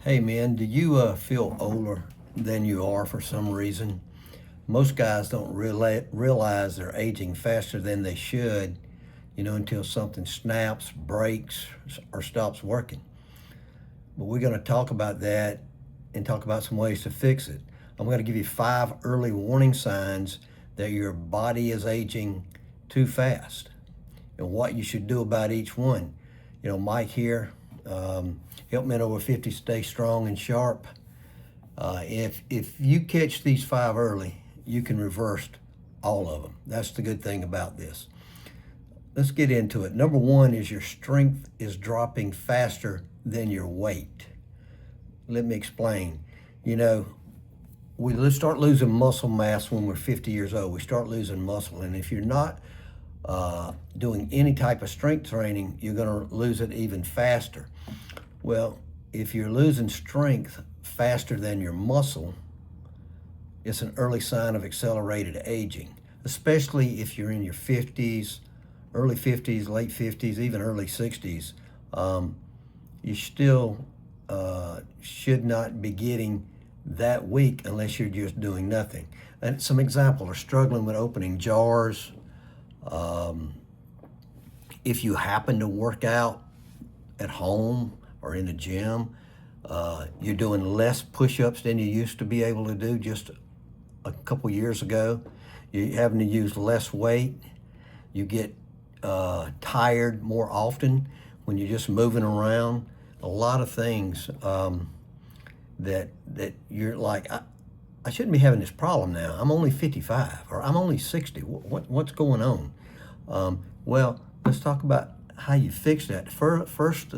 Hey man, do you feel older than you are for some reason? Most guys don't realize they're aging faster than they should, until something snaps, breaks, or stops working. But we're going to talk about that and talk about some ways to fix it. I'm going to give you 5 early warning signs that your body is aging too fast and what you should do about each one. Mike here, help men over 50 stay strong and sharp. If you catch these 5 early, you can reverse all of them. That's the good thing about this. Let's get into it. Number 1 is your strength is dropping faster than your weight. Let me explain. We start losing muscle mass when we're 50 years old. We start losing muscle, and if you're not doing any type of strength training, you're going to lose it even faster. Well, if you're losing strength faster than your muscle, it's an early sign of accelerated aging, especially if you're in your 50s, early 50s, late 50s, even early 60s. You still should not be getting that weak unless you're just doing nothing. And some examples are struggling with opening jars. If you happen to work out at home or in the gym, you're doing less push-ups than you used to be able to do just a couple years ago. You're having to use less weight. You get tired more often when you're just moving around. A lot of things that you're like, I shouldn't be having this problem now. I'm only 55 or I'm only 60. What's going on? Well, let's talk about how you fix that. First,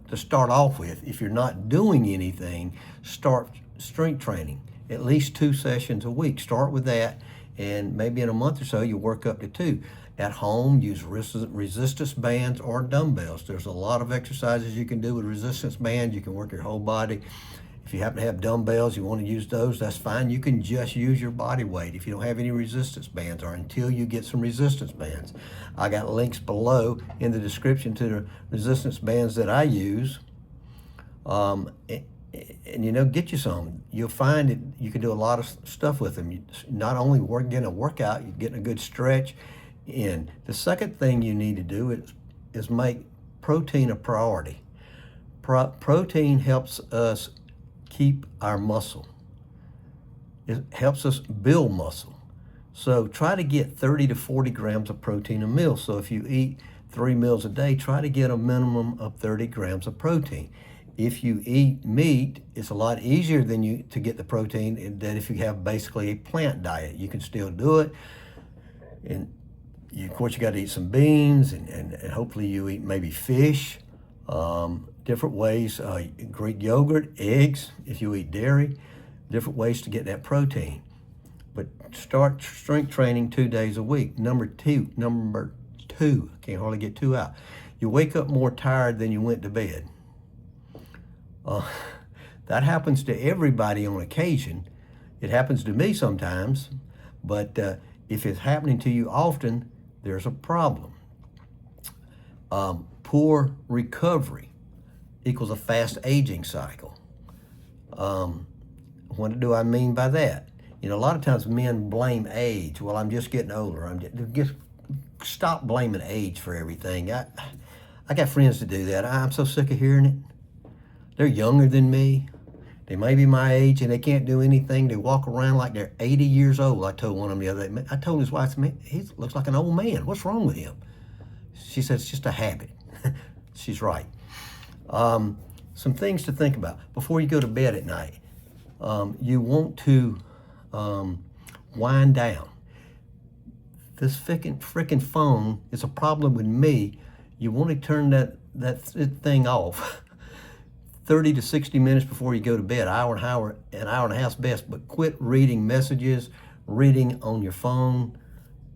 to start off with, if you're not doing anything, start strength training. At least 2 sessions a week. Start with that, and maybe in a month or so, you work up to 2. At home, use resistance bands or dumbbells. There's a lot of exercises you can do with resistance bands. You can work your whole body. If you happen to have dumbbells, you want to use those, that's fine. You can just use your body weight if you don't have any resistance bands, or until you get some resistance bands. I got links below in the description to the resistance bands that I use. And get you some. You'll find that you can do a lot of stuff with them. Not only getting a workout, you're getting a good stretch in. The second thing you need to do is make protein a priority. Protein helps us keep our muscle. It helps us build muscle. So try to get 30 to 40 grams of protein a meal. So if you eat 3 meals a day, try to get a minimum of 30 grams of protein. If you eat meat, it's a lot easier to get the protein than if you have basically a plant diet. You can still do it. And of course, you got to eat some beans, and hopefully you eat maybe fish. Different ways, Greek yogurt, eggs, if you eat dairy, different ways to get that protein. But start strength training 2 days a week. Number two, I can't hardly get 2 out. You wake up more tired than you went to bed. That happens to everybody on occasion. It happens to me sometimes, but if it's happening to you often, there's a problem. Poor recovery equals a fast aging cycle. What do I mean by that? A lot of times men blame age. Well, I'm just getting older. Just stop blaming age for everything. I got friends that do that. I'm so sick of hearing it. They're younger than me. They may be my age and they can't do anything. They walk around like they're 80 years old. I told one of them the other day. I told his wife, he looks like an old man. What's wrong with him? She said, it's just a habit. She's right. Some things to think about before you go to bed at night. You want to wind down. This freaking phone is a problem with me. You want to turn that thing off 30 to 60 minutes before you go to bed. An hour and a half's best, but quit reading messages, reading on your phone,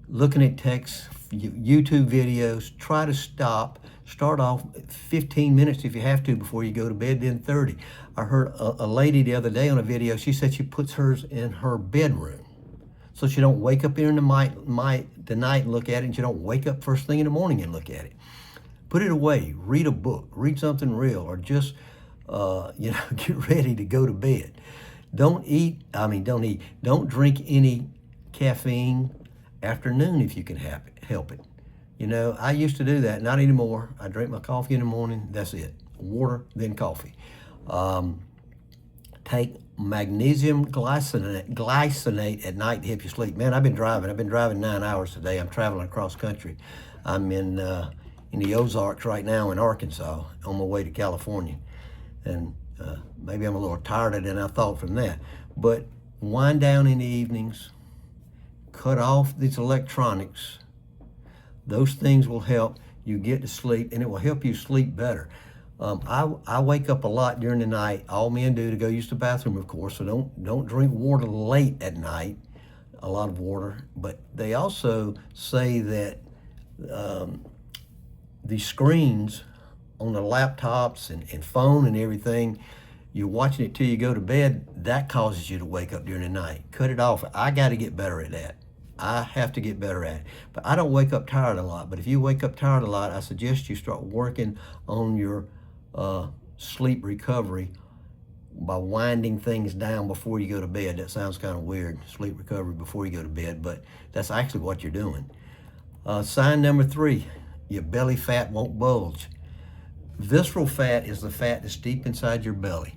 looking at texts, YouTube videos. Try to start off 15 minutes if you have to before you go to bed, then 30. I heard a lady the other day on a video, she said she puts hers in her bedroom so she don't wake up in the night and look at it, and she don't wake up first thing in the morning and look at it. Put it away, read a book, read something real, or just get ready to go to bed. Don't drink any caffeine after noon if you can help it. I used to do that, not anymore. I drink my coffee in the morning, that's it. Water, then coffee. Take magnesium glycinate at night to help you sleep. Man, I've been driving 9 hours today. I'm traveling across country. I'm in the Ozarks right now in Arkansas on my way to California. And maybe I'm a little tireder than I thought from that. But wind down in the evenings, cut off these electronics. Those things will help you get to sleep, and it will help you sleep better. I wake up a lot during the night. All men do to go use the bathroom, of course, so don't drink water late at night, a lot of water. But they also say that these screens on the laptops and phone and everything, you're watching it till you go to bed, that causes you to wake up during the night. Cut it off. I got to get better at that. I have to get better at it. But I don't wake up tired a lot. But if you wake up tired a lot, I suggest you start working on your sleep recovery by winding things down before you go to bed. That sounds kind of weird, sleep recovery before you go to bed, but that's actually what you're doing. Sign number 3, your belly fat won't bulge. Visceral fat is the fat that's deep inside your belly,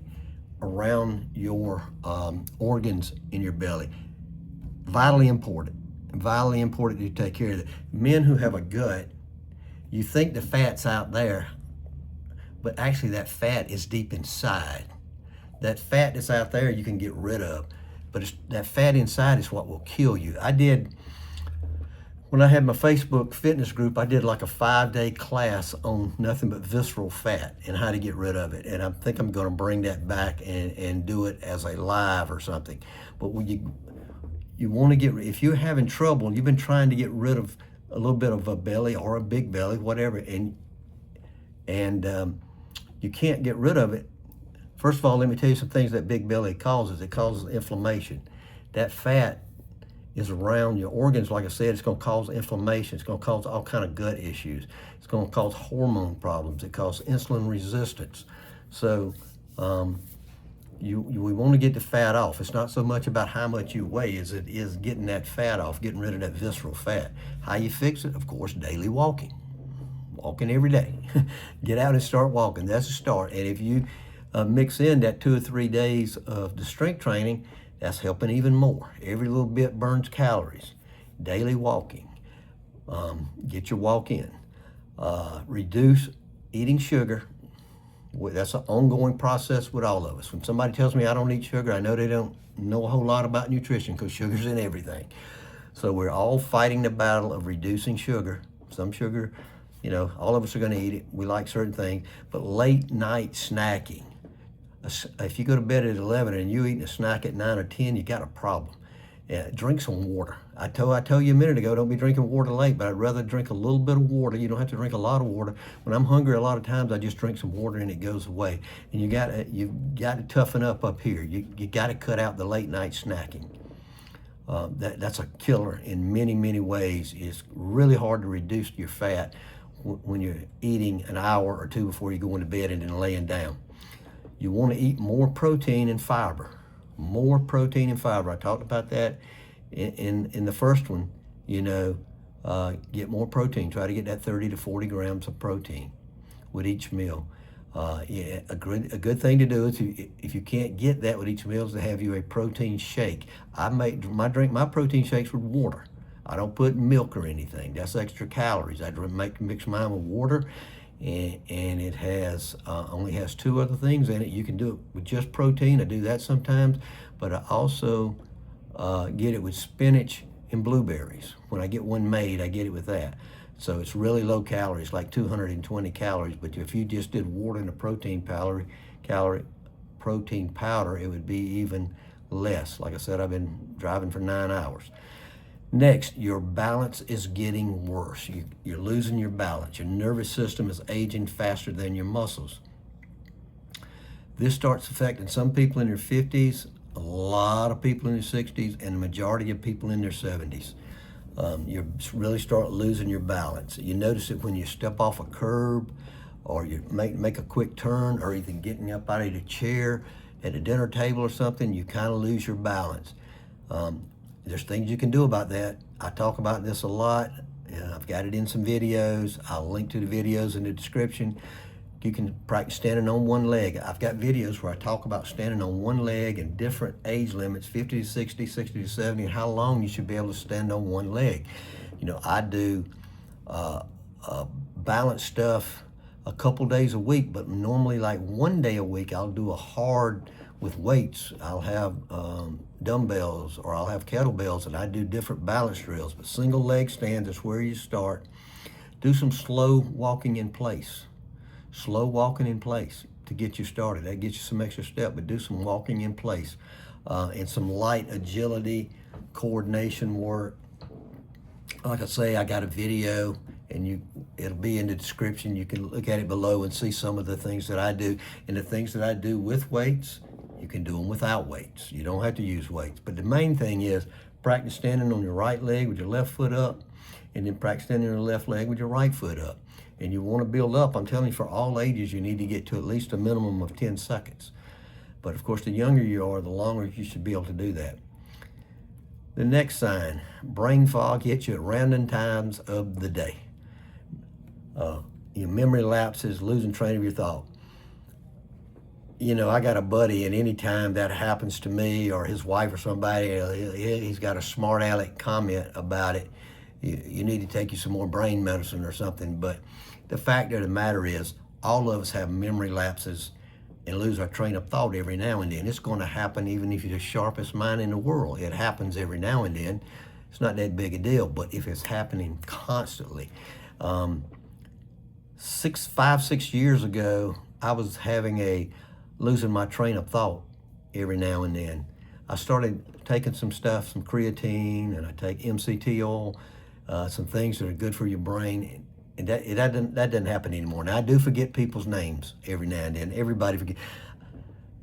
around your organs in your belly. Vitally important to take care of it. Men who have a gut, you think the fat's out there, but actually that fat is deep inside. That fat that's out there you can get rid of, but that fat inside is what will kill you. When I had my Facebook fitness group, I did like a 5-day class on nothing but visceral fat and how to get rid of it. And I think I'm going to bring that back and do it as a live or something. But when you want to if you're having trouble, you've been trying to get rid of a little bit of a belly or a big belly, whatever, and you can't get rid of it. First of all, let me tell you some things that big belly causes. It causes inflammation. That fat is around your organs. Like I said, it's going to cause inflammation. It's going to cause all kind of gut issues. It's going to cause hormone problems. It causes insulin resistance. So we want to get the fat off. It's not so much about how much you weigh as it is getting that fat off, getting rid of that visceral fat. How you fix it? Of course, daily walking. Walking every day. Get out and start walking. That's a start. And if you mix in that 2 or 3 days of the strength training, that's helping even more. Every little bit burns calories. Daily walking. Get your walk in. Reduce eating sugar. That's an ongoing process with all of us. When somebody tells me I don't eat sugar, I know they don't know a whole lot about nutrition, because sugar's in everything. So we're all fighting the battle of reducing sugar. Some sugar, all of us are going to eat it. We like certain things. But late night snacking. If you go to bed at 11 and you eating a snack at 9 or 10, you got a problem. Drink some water. I told you a minute ago, don't be drinking water late, but I'd rather drink a little bit of water. You don't have to drink a lot of water. When I'm hungry, a lot of times I just drink some water and it goes away. And you've got to toughen up here. You got to cut out the late night snacking. That's a killer in many, many ways. It's really hard to reduce your fat when you're eating an hour or 2 before you go into bed and then laying down. You want to eat more protein and fiber. More protein and fiber. I talked about that in the first one. Get more protein. Try to get that 30 to 40 grams of protein with each meal. A good thing to do is if you can't get that with each meal is to have you a protein shake. I drink my protein shakes with water. I don't put milk or anything. That's extra calories. I mix mine with water. And it only has 2 other things in it. You can do it with just protein. I do that sometimes, but I also get it with spinach and blueberries. When I get one made, I get it with that. So it's really low calories, like 220 calories. But if you just did water and a protein powder, it would be even less. Like I said, I've been driving for 9 hours. Next, your balance is getting worse. You're losing your balance. Your nervous system is aging faster than your muscles. This starts affecting some people in their 50s, a lot of people in their 60s, and the majority of people in their 70s. You really start losing your balance. You notice it when you step off a curb or you make a quick turn, or even getting up out of the chair at a dinner table or something, you kind of lose your balance. There's things you can do about that. I talk about this a lot. I've got it in some videos. I'll link to the videos in the description. You can practice standing on one leg. I've got videos where I talk about standing on one leg and different age limits, 50 to 60, 60 to 70, and how long you should be able to stand on one leg. You know, I do balance stuff a couple days a week, but normally like one day a week, I'll do a hard with weights. I'll have dumbbells, or I'll have kettlebells, and I do different balance drills. But single leg stands is where you start. Do some slow walking in place. Slow walking in place to get you started. That gets you some extra step, but do some walking in place and some light agility, coordination work. Like I say, I got a video, and it'll be in the description. You can look at it below and see some of the things that I do. And the things that I do with weights, you can do them without weights. You don't have to use weights. But the main thing is practice standing on your right leg with your left foot up, and then practice standing on your left leg with your right foot up. And you want to build up. I'm telling you, for all ages, you need to get to at least a minimum of 10 seconds. But of course, the younger you are, the longer you should be able to do that. The next sign, brain fog hits you at random times of the day. Your memory lapses, losing train of your thought. You know, I got a buddy, and anytime that happens to me or his wife or somebody, he's got a smart aleck comment about it. You need to take you some more brain medicine or something. But the fact of the matter is, all of us have memory lapses and lose our train of thought every now and then. It's going to happen even if you're the sharpest mind in the world. It happens every now and then. It's not that big a deal, but if it's happening constantly. 5-6 years ago, I was losing my train of thought every now and then. I started taking some stuff, some creatine, and I take MCT oil, some things that are good for your brain. And that doesn't happen anymore. Now, I do forget people's names every now and then. Everybody forget.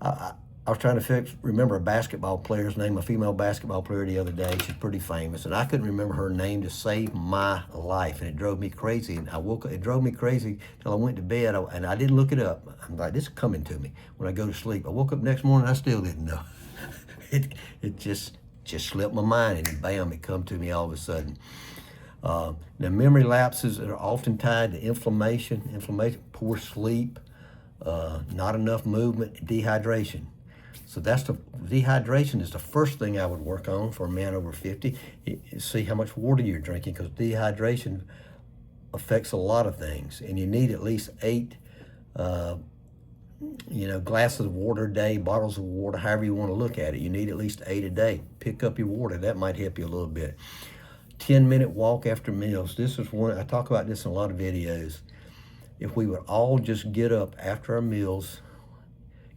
I was trying to remember a basketball player's name, a female basketball player the other day. She's pretty famous, and I couldn't remember her name to save my life, and it drove me crazy. And it drove me crazy till I went to bed, and I didn't look it up. I'm like, this is coming to me when I go to sleep. I woke up next morning, I still didn't know. It just slipped my mind, and bam, it come to me all of a sudden. Now, memory lapses are often tied to inflammation, poor sleep, not enough movement, dehydration. So dehydration is the first thing I would work on for a man over 50. See how much water you're drinking, because dehydration affects a lot of things, and you need at least 8 glasses of water a day, bottles of water, however you want to look at it. You need at least 8 a day. Pick up your water. That might help you a little bit. 10-minute walk after meals. This is one, I talk about this in a lot of videos. If we would all just get up after our meals,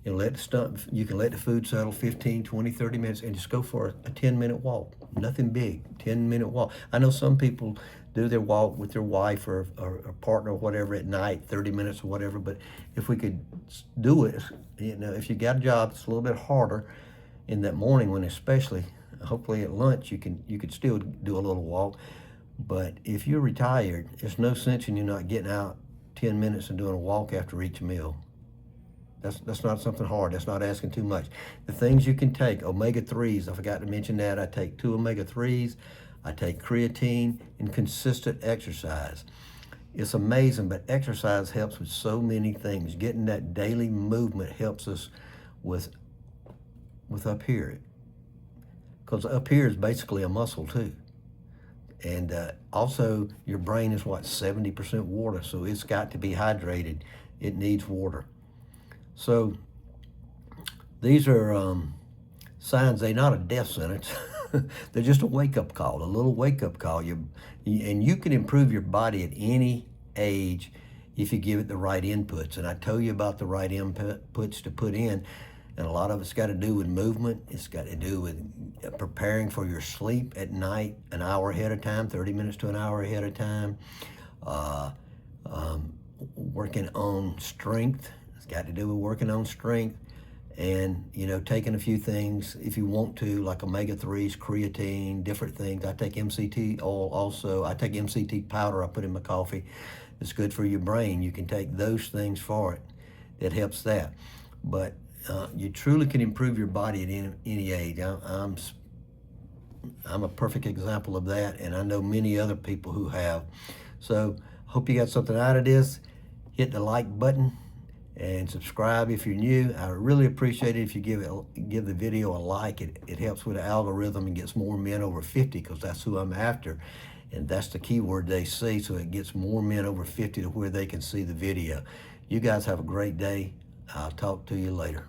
you can let the food settle 15, 20, 30 minutes and just go for a 10-minute walk. Nothing big, 10-minute walk. I know some people do their walk with their wife or a partner or whatever at night, 30 minutes or whatever, but if we could do it, if you got a job, it's a little bit harder in that morning when especially, hopefully at lunch you could still do a little walk. But if you're retired, there's no sense in you not getting out 10 minutes and doing a walk after each meal. That's not something hard. That's not asking too much. The things you can take, omega-3s, I forgot to mention that. I take 2 omega-3s. I take creatine and consistent exercise. It's amazing, but exercise helps with so many things. Getting that daily movement helps us with up here. Because up here is basically a muscle too. And also your brain is 70% water, so it's got to be hydrated. It needs water. So these are signs. They're not a death sentence. They're just a wake-up call, a little wake-up call. And you can improve your body at any age if you give it the right inputs. And I tell you about the right inputs to put in. And a lot of it's got to do with movement. It's got to do with preparing for your sleep at night an hour ahead of time, 30 minutes to an hour ahead of time. Working on strength. It's got to do with working on strength. And, taking a few things if you want to, like omega-3s, creatine, different things. I take MCT oil also. I take MCT powder I put in my coffee. It's good for your brain. You can take those things for it. That helps that. But you truly can improve your body at any age. I'm a perfect example of that, and I know many other people who have. So hope you got something out of this. Hit the like button and subscribe if you're new. I really appreciate it if you give the video a like. It helps with the algorithm and gets more men over 50, because that's who I'm after. And that's the keyword they see, so it gets more men over 50 to where they can see the video. You guys have a great day. I'll talk to you later.